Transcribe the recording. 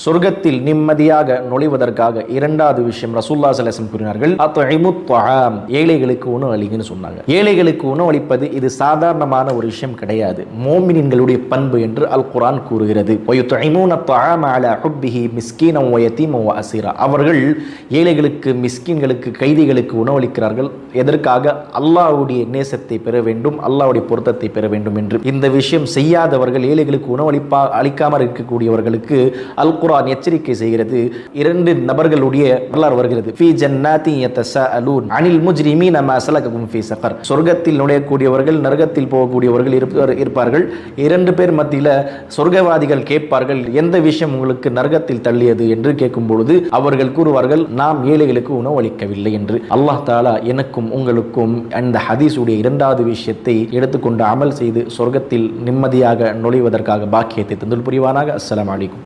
சொர்க்கத்தில் நிம்மதியாக நுழைவதற்காக இரண்டாவது விஷயம் ரசூலுல்லாஹி ஸல்லல்லாஹு அலைஹி வஸல்லம் கூறினார்கள், அத்இமுத் தஆம், ஏழைகளுக்கு உணவு அளிங்கன்னு சொன்னாங்க. ஏழைகளுக்கு உணவு அளிப்பது இது சாதாரணமான ஒரு விஷயம் கிடையாது. மோமினின்களுடைய பண்பு என்று அல் குர்ஆன் கூறுகிறது. வயுத்இமூன தஆம அலா ஹுப்பிஹி மிஸ்கீனன் வ யதீமன் வ அஸீரா, அவர்கள் ஏழைகளுக்கு, மிஸ்கீன்களுக்கு, கைதிகளுக்கு உணவளிக்கிறார்கள். எதற்காக? அல்லாஹ்வுடைய நேசத்தை பெற வேண்டும், அல்லாஹ்வுடைய பொருத்தத்தை பெற வேண்டும் என்று. இந்த விஷயம் செய்யாதவர்கள், ஏழைகளுக்கு அளிக்காமல் இருக்கக்கூடியவர்களுக்கு அல் குர்ஆன் எச்சரிக்கை செய்கிறது. இரண்டு நபர்களுடைய வரலாறு வருகிறது. ஃபீ ஜன்னாத்தி யதஸாஅலூன் அனில் முஜ்ரிமீன மா ஸலககும் ஃபீ ஸகர், சொர்க்கத்தில் நுழையக்கூடியவர்கள், நரகத்தில் போகக்கூடியவர்கள் இருப்பார்கள். இரண்டு பேர் மத்தியில் சொர்க்கவாதிகள் கேட்பார்கள், எந்த விஷயம் உங்களுக்கு நரகத்தில் தள்ளியது என்று கேட்கும் பொழுது அவர்கள் கூறுவார்கள், நாம் ஏழைகளுக்கு உணவு அளிக்கவில்லை என்று. அல்லாஹ் தஆலா எனக்கும் உங்களுக்கும் அந்த ஹதீஸுடைய இரண்டாவது விஷயத்தை எடுத்துக்கொண்டு அமல் செய்து சொர்க்கத்தில் நிம்மதியாக நுழைவதற்காக பாக்கியத்தை தந்துல் புரிவானாக. அஸ்ஸலாமு அலைக்கும்.